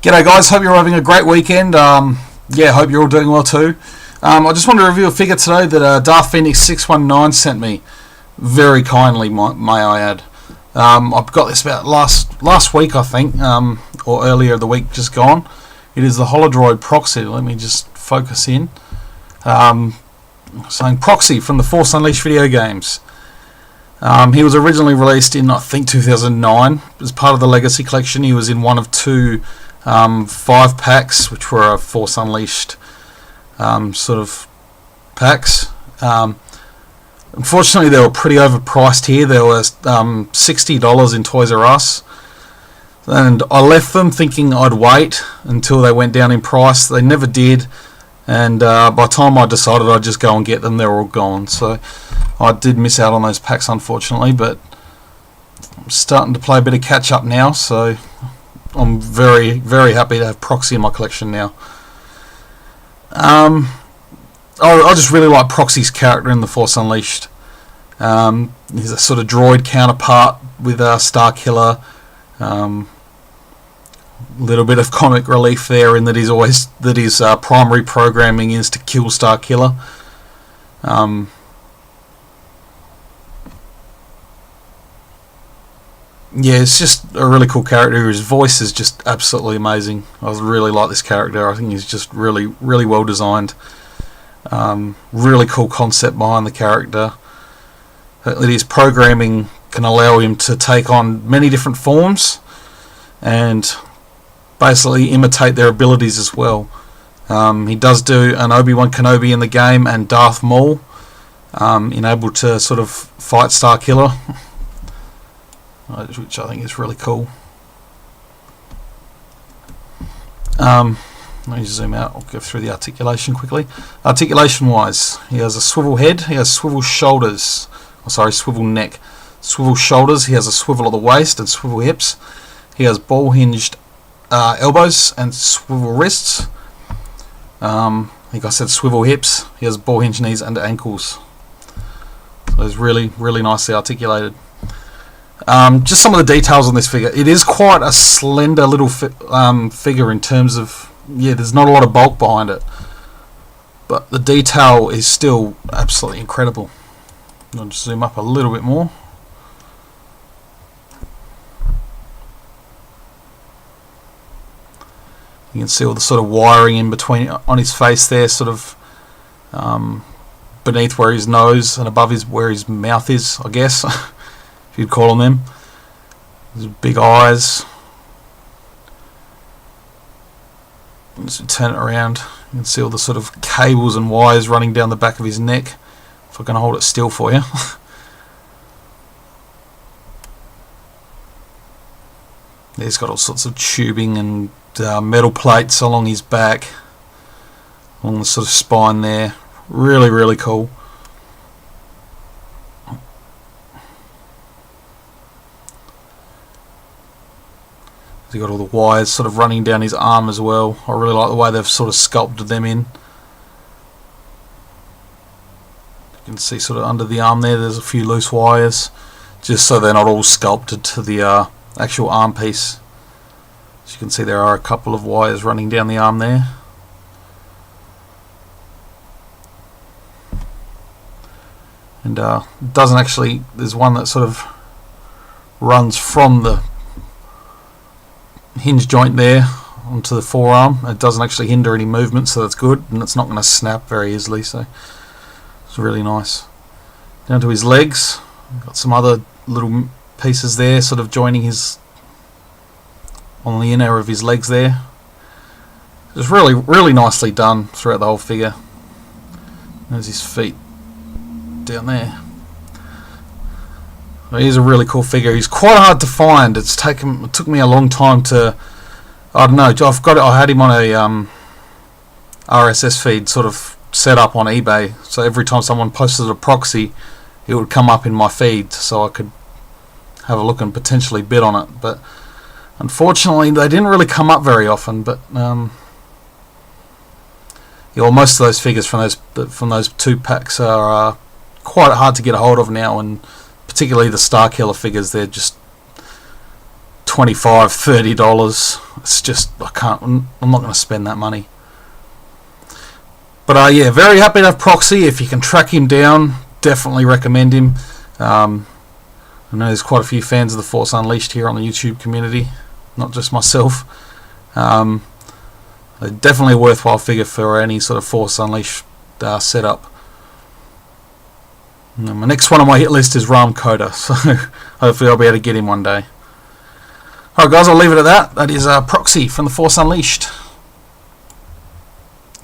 G'day guys, hope you're having a great weekend. Yeah, hope you're all doing well too. I just wanted to review a figure today that Darth Vader 619 sent me, very kindly, may I add. I've got this about last week, I think, or earlier the week just gone. It is the holodroid Proxy. Let me just focus in. Saying Proxy from the Force Unleashed video games. He was originally released in, I think, 2009 as part of the Legacy Collection. He was in one of two 5 packs, which were a Force Unleashed sort of packs. Unfortunately, they were pretty overpriced here. They were $60 in Toys R Us, and I left them thinking I'd wait until they went down in price. They never did, and by the time I decided I'd just go and get them, they were all gone. So I did miss out on those packs, unfortunately, but I'm starting to play a bit of catch up now, so I'm very, very happy to have Proxy in my collection now. I just really like Proxy's character in the Force Unleashed. He's a sort of droid counterpart with Starkiller. Little bit of comic relief there in that his primary programming is to kill Starkiller. Yeah, it's just a really cool character. His voice is just absolutely amazing. I really like this character. I think he's just really, really well designed. Really cool concept behind the character. That his programming can allow him to take on many different forms and basically imitate their abilities as well. He does do an Obi-Wan Kenobi in the game and Darth Maul, able to sort of fight Starkiller, which I think is really cool. Let me zoom out. I'll go through the articulation quickly. Articulation wise, he has a swivel head, he has swivel shoulders, swivel neck, swivel shoulders, he has a swivel at the waist and swivel hips. He has ball hinged elbows and swivel wrists. I think I said swivel hips. He has ball hinged knees and ankles. So it's really, really nicely articulated. Just some of the details on this figure. It is quite a slender little figure in terms of, there's not a lot of bulk behind it, but the detail is still absolutely incredible. I'll just zoom up a little bit more. You can see all the sort of wiring in between on his face there, sort of beneath where his nose and above where his mouth is, I guess. You'd call them. There's big eyes. Just turn it around. You can see all the sort of cables and wires running down the back of his neck. If I can hold it still for you. He's got all sorts of tubing and metal plates along his back, along the sort of spine there. Really, really cool. He's got all the wires sort of running down his arm as well. I really like the way they've sort of sculpted them in. You can see sort of under the arm there's a few loose wires, just so they're not all sculpted to the actual arm piece. As you can see, there are a couple of wires running down the arm there. And doesn't actually, there's one that sort of runs from the hinge joint there onto the forearm. It doesn't actually hinder any movement, so that's good, and it's not going to snap very easily, so it's really nice. Down to his legs, got some other little pieces there sort of joining his on the inner of his legs there. It's really, really nicely done throughout the whole figure. There's his feet down there. He's a really cool figure. He's quite hard to find. It took me a long time to, I don't know, I had him on a RSS feed sort of set up on eBay, so every time someone posted a Proxy, it would come up in my feed so I could have a look and potentially bid on it. But unfortunately they didn't really come up very often. But most of those figures from those 2 packs are quite hard to get a hold of now, and particularly the Starkiller figures, they're just $25, $30 It's just, I'm not going to spend that money. But yeah, very happy to have Proxy. If you can track him down, definitely recommend him. I know there's quite a few fans of the Force Unleashed here on the YouTube community, not just myself. Definitely a worthwhile figure for any sort of Force Unleashed setup. And my next one on my hit list is Ram Coda, so hopefully I'll be able to get him one day. Alright guys, I'll leave it at that. That is Proxy from the Force Unleashed.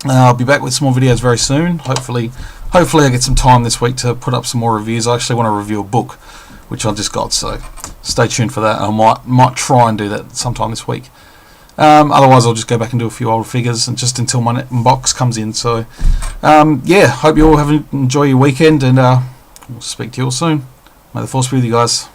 I'll be back with some more videos very soon. Hopefully I get some time this week to put up some more reviews. I actually want to review a book, which I just got, so stay tuned for that. I might try and do that sometime this week. Otherwise I'll just go back and do a few old figures, and just until my box comes in. So yeah, hope you all enjoy your weekend, and we'll speak to you all soon. May the Force be with you guys.